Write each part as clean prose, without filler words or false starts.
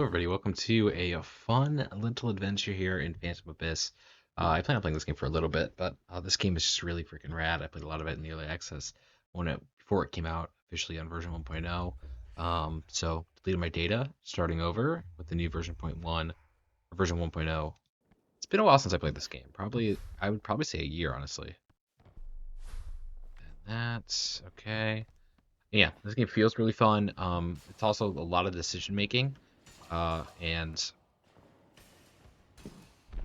Hello everybody, welcome to a fun little adventure here in Phantom Abyss. I plan on playing this game for a little bit, but this game is just really freaking rad. I played a lot of it in the early access before it came out officially on version 1.0. So deleted my data, starting over with the new version 0.1 or version 1.0. It's been a while since I played this game. I would probably say a year, honestly. And that's okay. Yeah, this game feels really fun. It's also a lot of decision making. And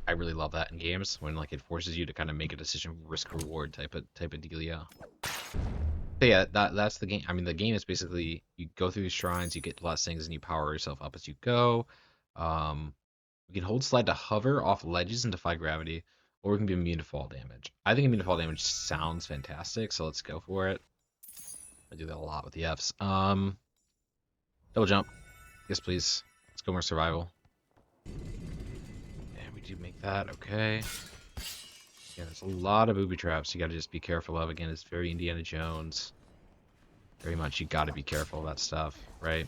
I really love that in games when like it forces you to kind of make a decision, risk reward type of dealio. But yeah, that's the game. I mean, the game is basically you go through these shrines, you get blessings, and you power yourself up as you go. Um, you can hold slide to hover off ledges and defy gravity, or we can be immune to fall damage. I think immune to fall damage sounds fantastic, so let's go for it. I do that a lot with the Fs. Double jump, yes please. Let's go more survival. And we do make that okay. Yeah, there's a lot of booby traps you gotta just be careful of. Again, it's very Indiana Jones. Very much you gotta be careful of that stuff, right?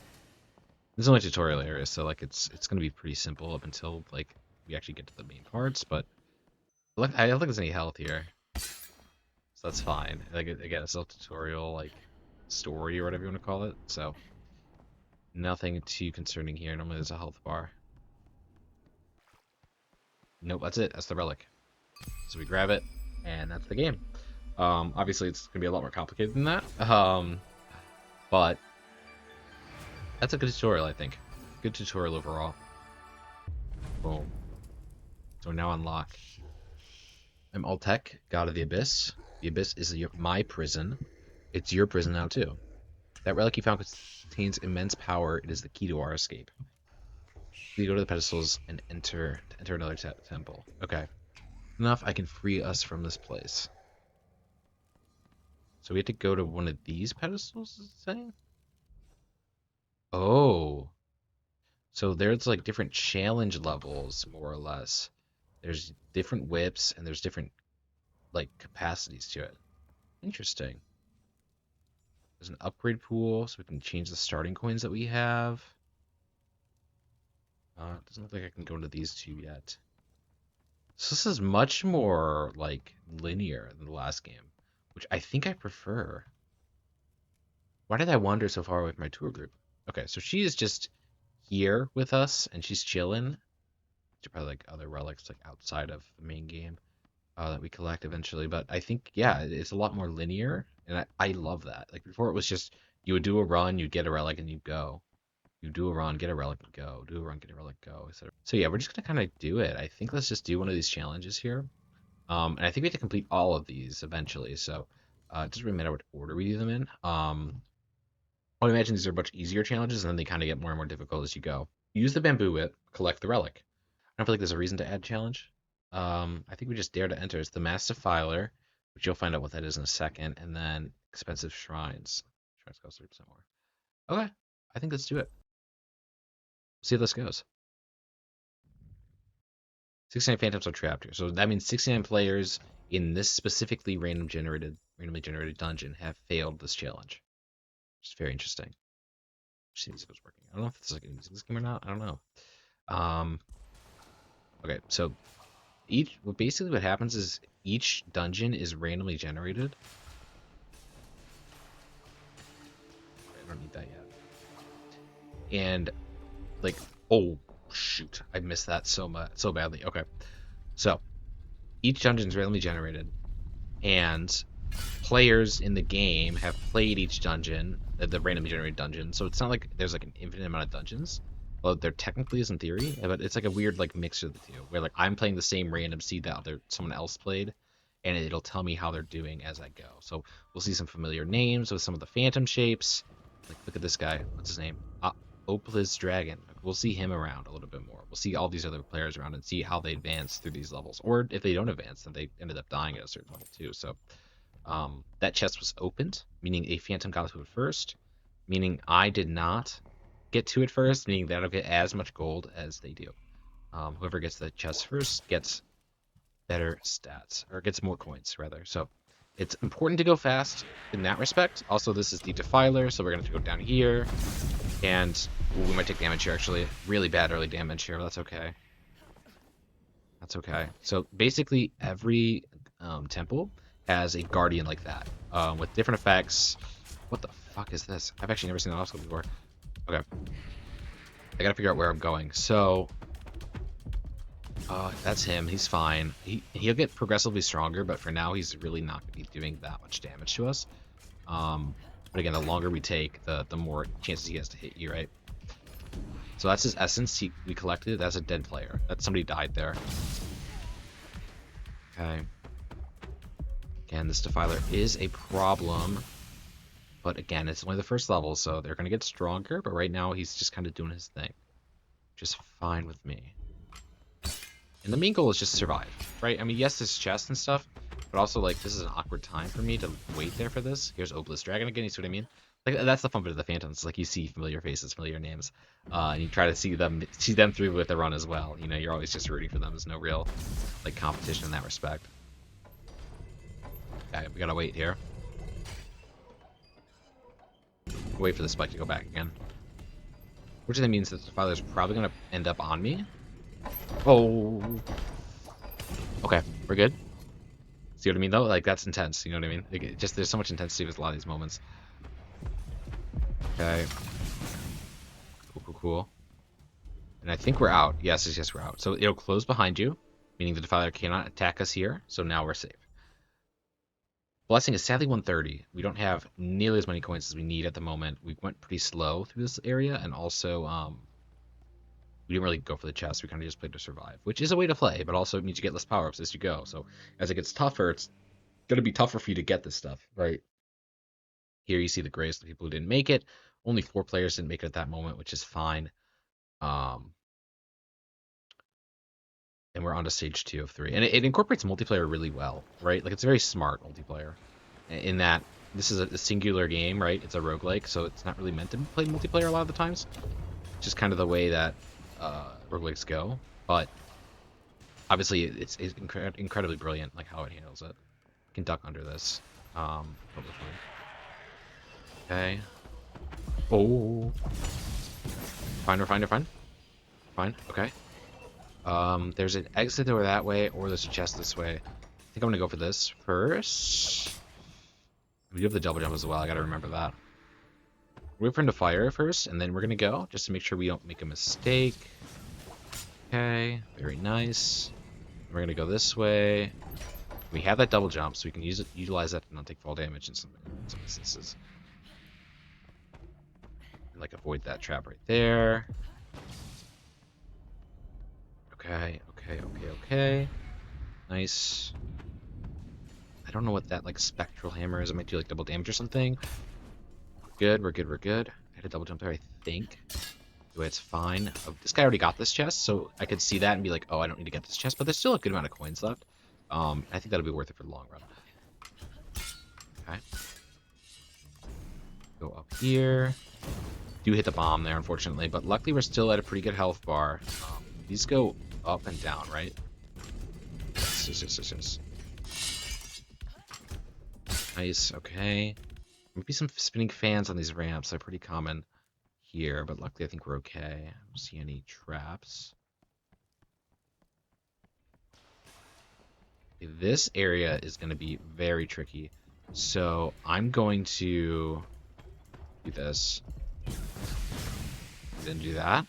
This is only a tutorial area, so like it's gonna be pretty simple up until like we actually get to the main parts, but look, I don't think there's any health here. So that's fine. Like again, it's a tutorial like story or whatever you want to call it. So nothing too concerning here. Normally there's a health bar. Nope, that's it. That's the relic. So we grab it, and that's the game. Obviously, it's gonna be a lot more complicated than that. But that's a good tutorial, I think. Good tutorial overall. Boom. So now unlock. I'm Altec, God of the Abyss. The Abyss is my prison. It's your prison now too. That relic you found contains immense power. It is the key to our escape. We go to the pedestals and enter another temple. Okay. Enough, I can free us from this place. So we have to go to one of these pedestals, is it saying? Oh. So there's like different challenge levels, more or less. There's different whips and there's different like capacities to it. Interesting. There's an upgrade pool, so we can change the starting coins that we have. It doesn't look like I can go into these two yet. So this is much more like linear than the last game, which I think I prefer. Why did I wander so far away from my tour group? Okay, so she is just here with us and she's chilling. There's probably like other relics like outside of the main game that we collect eventually. But I think yeah, it's a lot more linear, and I love that. Like before, it was just you would do a run, you'd get a relic, and you'd go. You do a run, get a relic, and go. Do a run, get a relic, go, etc. So yeah, we're just gonna kind of do it. I think let's just do one of these challenges here. And I think we have to complete all of these eventually. So it doesn't really matter what order we do them in. I would imagine these are much easier challenges, and then they kind of get more and more difficult as you go. Use the bamboo whip, collect the relic. I don't feel like there's a reason to add challenge. I think we just dare to enter. It's the Mass Defiler, which you'll find out what that is in a second, and then expensive shrines. Shrines cost 30% more. Okay, I think let's do it. See how this goes. 69 phantoms are trapped here, so that means 69 players in this specifically randomly generated dungeon have failed this challenge. Which is very interesting. See if it's working. I don't know if this is like this game or not. I don't know. Okay, so basically what happens is each dungeon is randomly generated. I don't need that yet. And like, oh shoot, I missed that so badly. Okay, so each dungeon is randomly generated, and players in the game have played each dungeon, the randomly generated dungeon. So it's not like there's like an infinite amount of dungeons. Well, there technically is in theory, but it's like a weird like mixture of the two, where like I'm playing the same random seed that someone else played, and it'll tell me how they're doing as I go. So we'll see some familiar names with some of the phantom shapes. Like look at this guy, what's his name? Opal's Dragon. We'll see him around a little bit more. We'll see all these other players around and see how they advance through these levels, or if they don't advance, then they ended up dying at a certain level too. So that chest was opened, meaning a phantom got to it first, meaning I did not get to it first, meaning that I'll get as much gold as they do. Whoever gets the chest first gets better stats, or gets more coins rather. So it's important to go fast in that respect. Also, this is the Defiler, so we're going to go down here. And ooh, we might take damage here, actually. Really bad early damage here, but that's okay. That's okay. So basically, every temple has a guardian like that, with different effects. What the fuck is this? I've actually never seen an obstacle before. Okay, I gotta figure out where I'm going. So, that's him. He's fine. He'll get progressively stronger, but for now, he's really not gonna be doing that much damage to us. But again, the longer we take, the more chances he has to hit you, right? So that's his essence we collected. That's a dead player. That's somebody died there. Okay. Again, this Defiler is a problem. But again, it's only the first level, so they're going to get stronger. But right now, he's just kind of doing his thing. Which is fine with me. And the main goal is just to survive, right? I mean, yes, there's chests and stuff. But also, like, this is an awkward time for me to wait there for this. Here's Obelisk Dragon again, you see what I mean? Like, that's the fun bit of the Phantoms. Like, you see familiar faces, familiar names. And you try to see them through with the run as well. You know, you're always just rooting for them. There's no real, like, competition in that respect. Okay, we gotta wait here. Wait for the spike to go back again. Which then means that the Defiler's probably gonna end up on me. Oh. Okay, we're good. See what I mean, though? Like, that's intense, you know what I mean? Like, just, there's so much intensity with a lot of these moments. Okay. Cool, cool, cool. And I think we're out. Yes, yes, we're out. So it'll close behind you, meaning the Defiler cannot attack us here, so now we're safe. Blessing is sadly 130. We don't have nearly as many coins as we need at the moment. We went pretty slow through this area, and also, we didn't really go for the chest. We kind of just played to survive, which is a way to play, but also it means you get less power-ups as you go. So as it gets tougher, it's going to be tougher for you to get this stuff, right? Here you see the grays, the people who didn't make it. Only 4 players didn't make it at that moment, which is fine. And we're on to stage 2 of 3. And it incorporates multiplayer really well, right? Like, it's very smart multiplayer. In that, this is a singular game, right? It's a roguelike, so it's not really meant to play multiplayer a lot of the times. Just kind of the way that roguelikes go. But obviously, it's incredibly brilliant, like how it handles it. You can duck under this. Totally fine. Okay. Oh. Fine, we're fine, we're fine. Fine, okay. There's an exit door that way, or there's a chest this way. I think I'm gonna go for this first. We do have the double jump as well, I gotta remember that. Wait for him to fire first, and then we're gonna go, just to make sure we don't make a mistake. Okay, very nice. We're gonna go this way. We have that double jump, so we can utilize that to not take fall damage in some instances. And, like, avoid that trap right there. Okay, okay, okay, okay. Nice. I don't know what that, like, spectral hammer is. It might do, like, double damage or something. Good, we're good, we're good. I had a double jump there, I think. Anyway, it's fine. Oh, this guy already got this chest, so I could see that and be like, oh, I don't need to get this chest, but there's still a good amount of coins left. I think that'll be worth it for the long run. Okay. Go up here. Do hit the bomb there, unfortunately, but luckily we're still at a pretty good health bar. These go up and down, right? Yes. Nice, okay. Maybe some spinning fans on these ramps. They're pretty common here, but luckily I think we're okay. I don't see any traps. Okay, this area is going to be very tricky. So I'm going to do this. Then do that.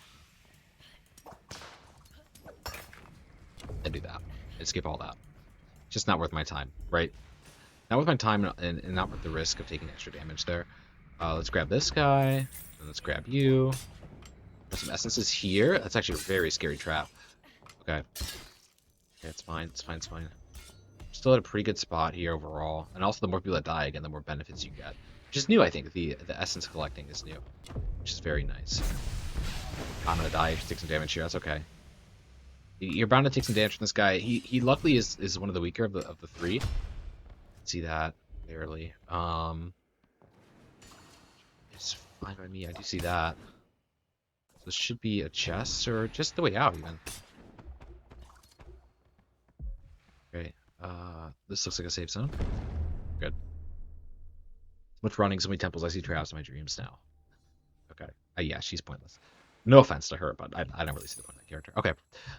And do that. And skip all that. Just not worth my time, right? Not worth my time and not worth the risk of taking extra damage there. Let's grab this guy. And let's grab you. There's some essences here. That's actually a very scary trap. Okay. Okay, it's fine. It's fine. It's fine. Still at a pretty good spot here overall. And also, the more people that die, again, the more benefits you get. Which is new, I think. The essence collecting is new. Which is very nice. I'm gonna die if you take some damage here. That's okay. You're bound to take some damage from this guy. He luckily is one of the weaker of the 3. See that barely. It's fine by me. I do see that. So this should be a chest or just the way out even. Okay. This looks like a safe zone. Good. So much running, so many temples. I see traps in my dreams now. Okay. Yeah, she's pointless. No offense to her, but I don't really see the point of that character. Okay.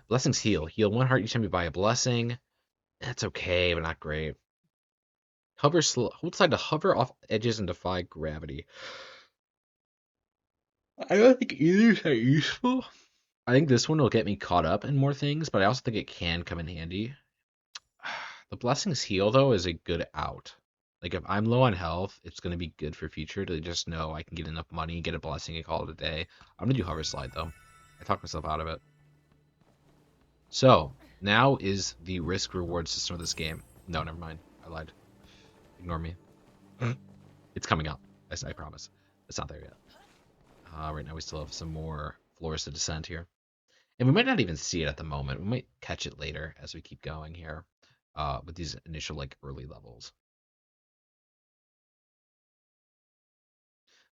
Blessings heal. Heal 1 heart each time you buy a blessing. That's okay, but not great. Hold side to hover off edges and defy gravity. I don't think either is that useful. I think this one will get me caught up in more things, but I also think it can come in handy. The blessings heal though is a good out. Like if I'm low on health, it's gonna be good for future to just know I can get enough money, get a blessing, and call it a day. I'm gonna do hover slide though. I talked myself out of it. So now is the risk reward system of this game. No, never mind. I lied. Ignore me. It's coming up. I promise. It's not there yet. Right now we still have some more floors to descend here. And we might not even see it at the moment. We might catch it later as we keep going here with these initial like early levels.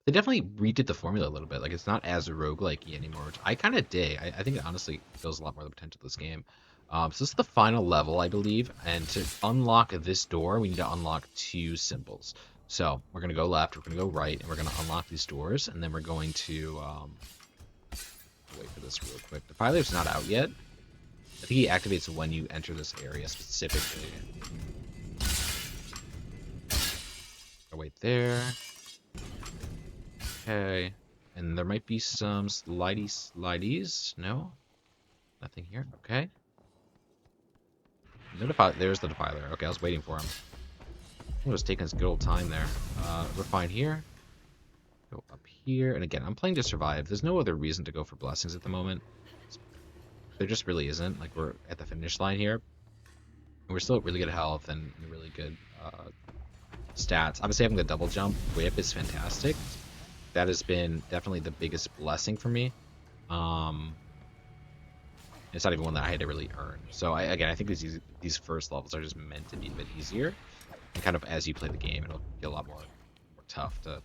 They definitely redid the formula a little bit. Like it's not as roguelike anymore, which I kind of dig. I think it honestly feels a lot more the potential of this game. So this is the final level, I believe. And to unlock this door, we need to unlock 2 symbols. So we're going to go left, we're going to go right, and we're going to unlock these doors. And then we're going to wait for this real quick. The Filer's not out yet. I think he activates when you enter this area specifically. I'll wait there. Okay. And there might be some slideys. No? Nothing here. Okay. There's the defiler. Okay, I was waiting for him. I was taking his good old time there. Refine here. Go up here. And again, I'm playing to survive. There's no other reason to go for blessings at the moment. There just really isn't. Like, we're at the finish line here. And we're still at really good health and really good stats. Obviously, having the double jump whip is fantastic. That has been definitely the biggest blessing for me. It's not even one that I had to really earn. So, I think these first levels are just meant to be a bit easier. And kind of as you play the game, it'll get a lot more tough to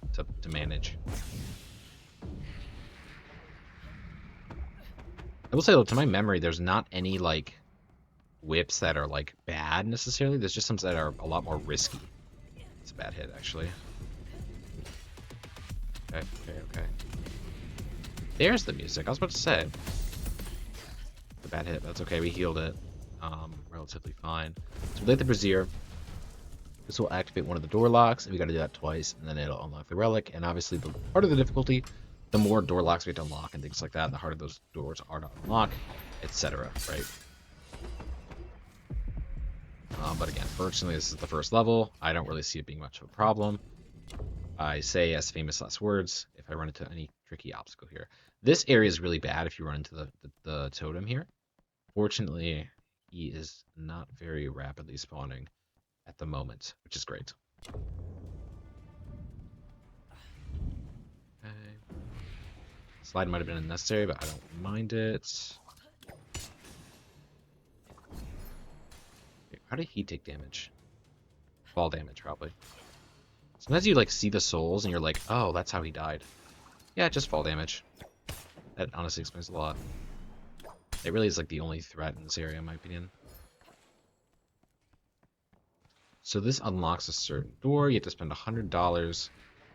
manage. I will say, though, to my memory, there's not any, like, whips that are, like, bad, necessarily. There's just some that are a lot more risky. It's a bad hit, actually. Okay. There's the music. I was about to say. The bad hit, but that's okay. We healed it relatively fine. So we light the brazier. This will activate one of the door locks, and we got to do that twice, and then it'll unlock the relic. And obviously, the harder the difficulty, the more door locks we have to unlock and things like that, and the harder those doors are to unlock, etc. Right? But again, fortunately, this is the first level. I don't really see it being much of a problem. I say as famous last words if I run into any tricky obstacle here. This area is really bad if you run into the totem here. Fortunately, he is not very rapidly spawning at the moment, which is great. Okay. Slide might have been unnecessary, but I don't mind it. Okay, how did he take damage? Fall damage, probably. Sometimes you like see the souls and you're like, oh, that's how he died. Yeah, just fall damage. That honestly explains a lot. It really is like the only threat in this area, in my opinion. So this unlocks a certain door. You have to spend $100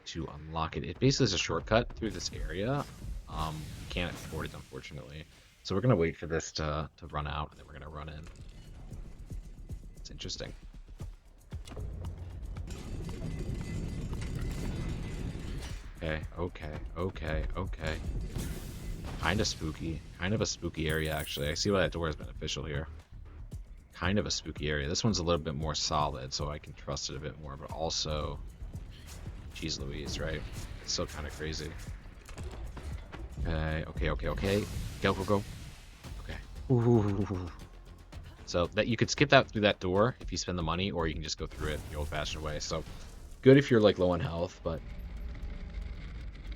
to unlock it. It basically is a shortcut through this area. You can't afford it, unfortunately. So we're gonna wait for this to run out, and then we're gonna run in. It's interesting. Okay. Kind of spooky. Kind of a spooky area, actually. I see why that door is beneficial here. Kind of a spooky area. This one's a little bit more solid, so I can trust it a bit more, but also... Jeez Louise, right? It's still kind of crazy. Okay. Go. Okay. Ooh. So that you could skip that through that door if you spend the money, or you can just go through it the old-fashioned way. So good if you're like low on health, but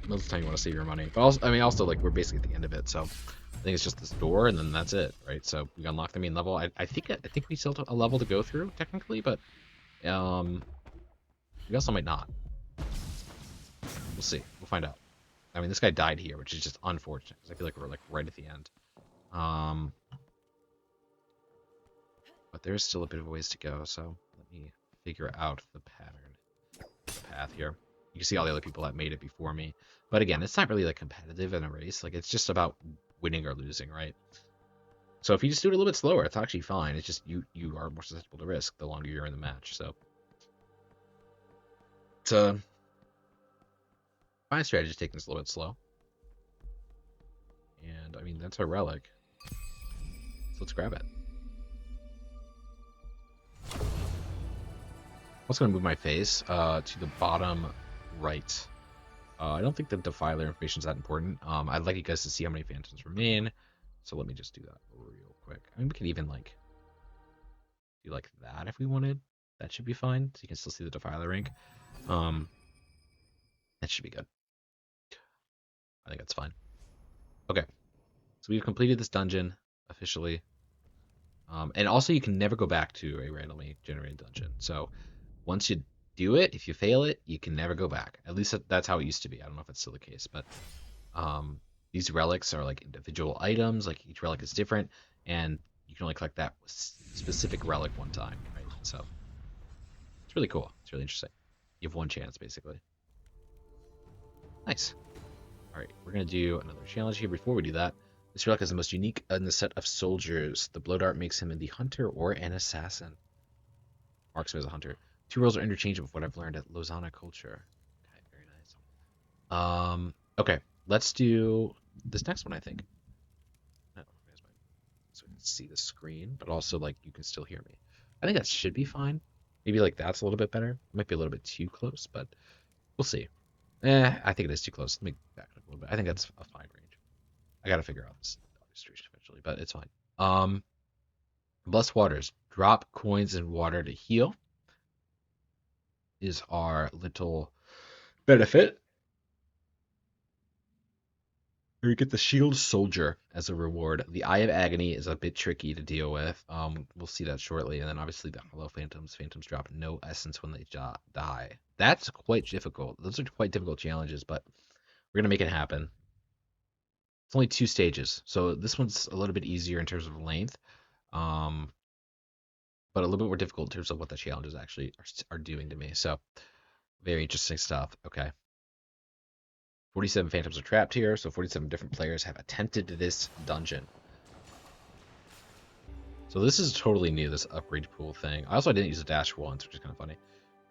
most of the time you want to save your money. But also, also like we're basically at the end of it, so I think it's just this door, and then that's it, right? So we unlock the main level. I think we still have a level to go through technically, but we also might not. We'll see. We'll find out. I mean, this guy died here, which is just unfortunate because I feel like we're like right at the end. But there's still a bit of a ways to go, so let me figure out the pattern, the path here. You can see all the other people that made it before me. But again, it's not really like competitive in a race. Like it's just about winning or losing, right? So if you just do it a little bit slower, it's actually fine. It's just you are more susceptible to risk the longer you're in the match. So it's a fine strategy, taking this a little bit slow. And I mean that's our relic. So let's grab it. I'm also gonna move my face to the bottom right. I don't think the defiler information is that important. I'd like you guys to see how many phantoms remain. So let me just do that real quick. I mean, we can even like do like that if we wanted. That should be fine. So you can still see the defiler rank. That should be good. I think that's fine. Okay. So we've completed this dungeon officially. And also you can never go back to a randomly generated dungeon. So once you do it, if you fail it, you can never go back. At least that's how it used to be. I don't know if it's still the case, but these relics are like individual items. Like each relic is different, and you can only collect that specific relic one time, right? So it's really cool. It's really interesting. You have one chance, basically. Nice. All right, we're gonna do another challenge here. Before we do that, this relic is the most unique in the set of soldiers. The blow dart makes him the hunter or an assassin. Marks him as a hunter. Two roles are interchangeable with what I've learned at Lausanne culture. Okay, very nice. Okay, let's do this next one, I think. So we can see the screen, but also like you can still hear me. I think that should be fine. Maybe like that's a little bit better. It might be a little bit too close, but we'll see. I think it is too close. Let me back it up a little bit. I think that's a fine range. I gotta figure out this distribution eventually, but it's fine. Blessed waters. Drop coins in water to heal is our little benefit. We get the shield soldier as a reward. The Eye of Agony is a bit tricky to deal with. We'll see that shortly. And then obviously the Hollow Phantoms. Phantoms drop no essence when they die. That's quite difficult. Those are quite difficult challenges, but we're gonna make it happen. It's only 2 stages, so this one's a little bit easier in terms of length, but a little bit more difficult in terms of what the challenges actually are doing to me. So very interesting stuff. Okay. 47 phantoms are trapped here, so 47 different players have attempted this dungeon. So this is totally new, this upgrade pool thing. I didn't use a dash once, which is kind of funny.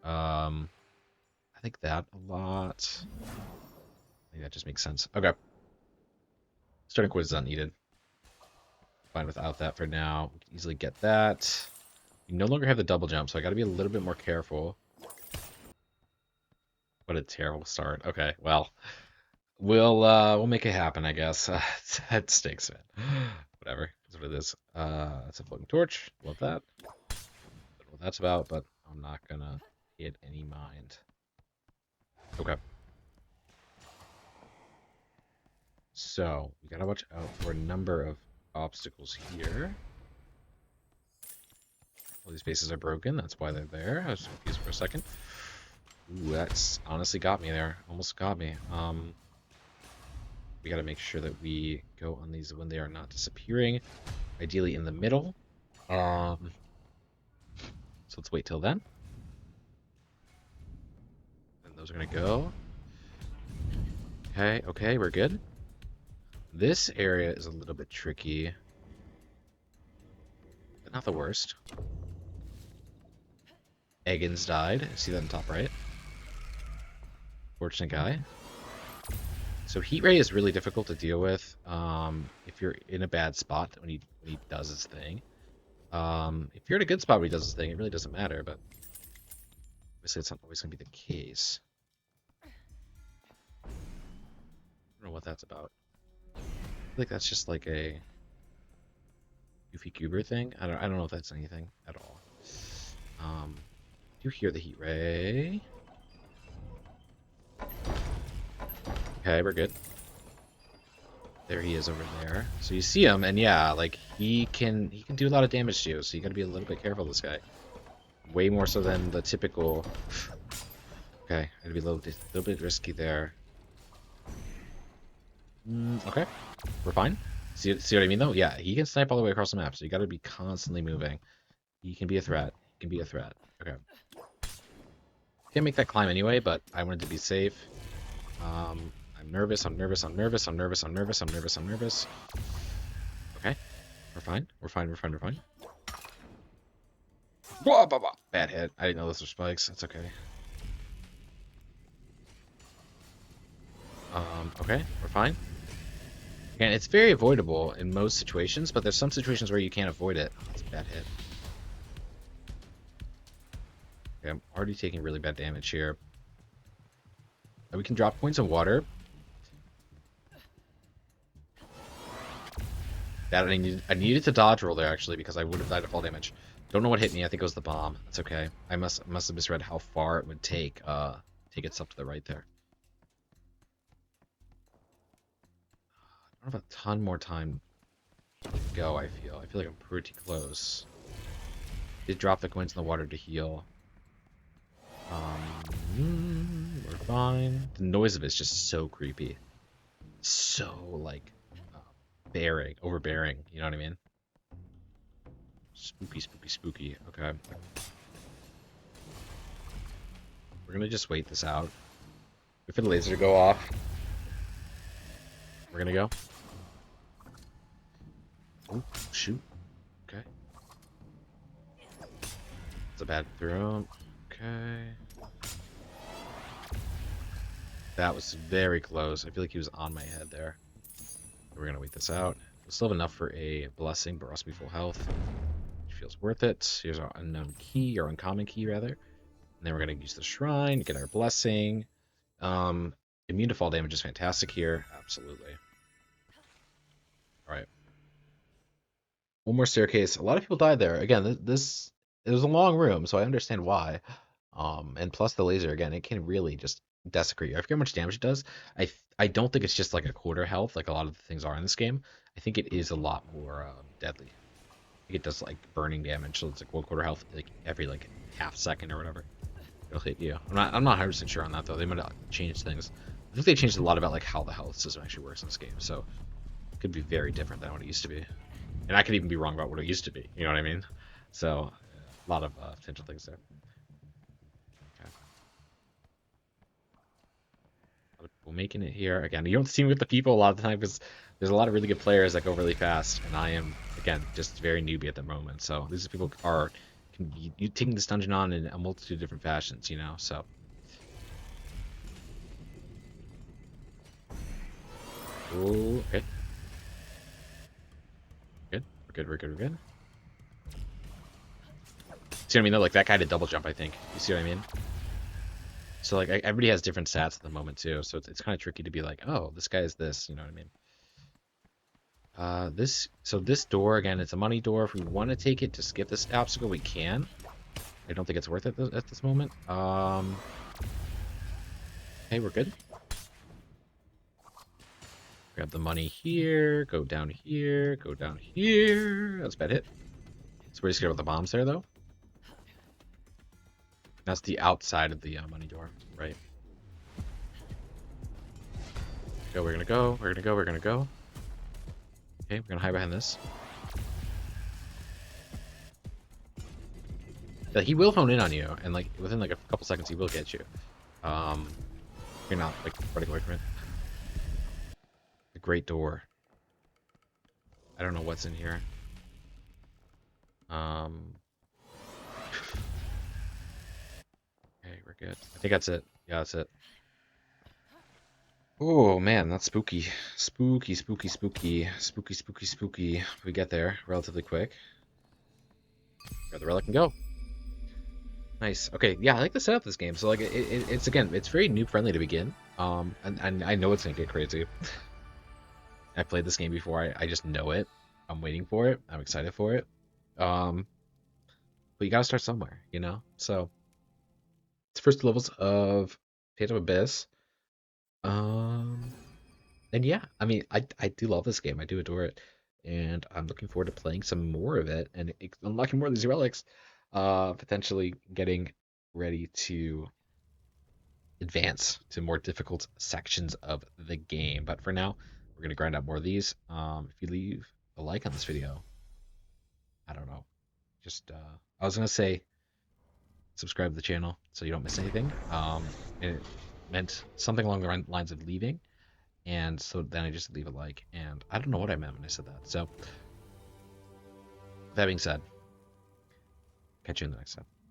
I think that a lot. I think that just makes sense. Okay. Starting quiz is unneeded. Fine without that for now. We can easily get that. We no longer have the double jump, so I got to be a little bit more careful. What a terrible start. Okay, well, we'll make it happen, I guess. That stinks, man. Whatever. That's what it is. That's a floating torch. Love that. Don't know what that's about, but I'm not gonna hit any mind. Okay. So we gotta watch out for a number of obstacles here. All these bases are broken. That's why they're there. I was confused for a second. Ooh, that's honestly got me there. Almost got me. We gotta make sure that we go on these when they are not disappearing. Ideally in the middle. So let's wait till then. And those are gonna go. Okay, we're good. This area is a little bit tricky. But not the worst. Eggins died. See that in the top right? Fortunate guy. So heat ray is really difficult to deal with if you're in a bad spot when he does his thing. If you're in a good spot when he does his thing, it really doesn't matter, but obviously it's not always going to be the case. I don't know what that's about. I feel like that's just like a goofy goober thing. I don't know if that's anything at all. You hear the heat ray. Okay, we're good. There he is over there. So you see him, and yeah, like he can do a lot of damage to you. So you got to be a little bit careful of this guy. Way more so than the typical. Okay, I'd be a little bit risky there. Okay, we're fine. See what I mean though? Yeah, he can snipe all the way across the map, so you got to be constantly moving. He can be a threat. He can be a threat. Okay. Can't make that climb anyway, but I wanted to be safe. I'm nervous, I'm nervous, I'm nervous, I'm nervous, I'm nervous, I'm nervous, I'm nervous. Okay, we're fine, we're fine, we're fine, we're fine. Whoa, blah, blah. Bad hit. I didn't know those were spikes. That's okay. Okay, we're fine. Again, it's very avoidable in most situations, but there's some situations where you can't avoid it. That's a bad hit. Okay, I'm already taking really bad damage here. We can drop points of water. That I needed to dodge roll there actually because I would have died to fall damage. Don't know what hit me. I think it was the bomb. That's okay. I must have misread how far it would take. Take it up to the right there. I don't have a ton more time to go. I feel like I'm pretty close. Did drop the coins in the water to heal. We're fine. The noise of it's just so creepy. So like overbearing. You know what I mean? Spooky, spooky, spooky. Okay. We're gonna just wait this out. Wait for the laser to go off. We're gonna go. Oh, shoot. Okay. It's a bad throw. Okay. That was very close. I feel like he was on my head there. We're gonna wait this out. We'll still have enough for a blessing, but we're also be full health. Which feels worth it. Here's our unknown key, or uncommon key rather. And then we're gonna use the shrine, get our blessing. Immune to fall damage is fantastic here. Absolutely. Alright. One more staircase. A lot of people died there. Again, this it was a long room, so I understand why. And plus the laser again, it can really just desecrate you. I forget how much damage it does. I don't think it's just like a quarter health, like a lot of the things are in this game. I think it is a lot more deadly. I think it does like burning damage, so it's like 1/4 health, like every like half second or whatever. It'll hit you. I'm not 100% sure on that though. They might have changed things. I think they changed a lot about like how the health system actually works in this game, so it could be very different than what it used to be. And I could even be wrong about what it used to be. You know what I mean? So a lot of potential things there. Okay. A lot of people making it here. Again, you don't see me with the people a lot of the time because there's a lot of really good players that go really fast, and I am again just very newbie at the moment. So these people are you taking this dungeon on in a multitude of different fashions, you know. So. Ooh, okay. Good. We're good. We're good. We're good. See what I mean? Though, like that guy did double jump. I think. You see what I mean? So like everybody has different stats at the moment too, so it's kind of tricky to be like, oh, this guy is this, you know what I mean? This door again, it's a money door. If we want to take it to skip this obstacle, we can. I don't think it's worth it at this moment. Hey, we're good. Grab the money here. Go down here. Go down here. That's a bad hit. So we're scared about the bombs there though. That's the outside of the money door, right? Go. We're gonna go. We're gonna go. We're gonna go. Okay, we're gonna hide behind this. Yeah, he will hone in on you, and like within like a couple seconds, he will get you. You're not like running away from it. The great door. I don't know what's in here. Okay, we're good. I think that's it. Yeah, that's it. Oh man, that's spooky. Spooky, spooky, spooky. Spooky, spooky, spooky. We get there relatively quick. Grab the relic and go. Nice. Okay, yeah, I like the setup of this game. So like it's again, it's very noob friendly to begin. And I know it's gonna get crazy. I played this game before. I just know it. I'm waiting for it. I'm excited for it. But you gotta start somewhere, you know? So it's first levels of Phantom Abyss. And yeah, I mean, I do love this game. I do adore it, and I'm looking forward to playing some more of it and unlocking more of these relics. Potentially getting ready to advance to more difficult sections of the game. But for now, we're gonna grind out more of these. If you leave a like on this video, I don't know, just I was gonna say subscribe to the channel so you don't miss anything. It meant something along the lines of leaving, and so then I just leave a like, and I don't know what I meant when I said that. So that being said, catch you in the next time.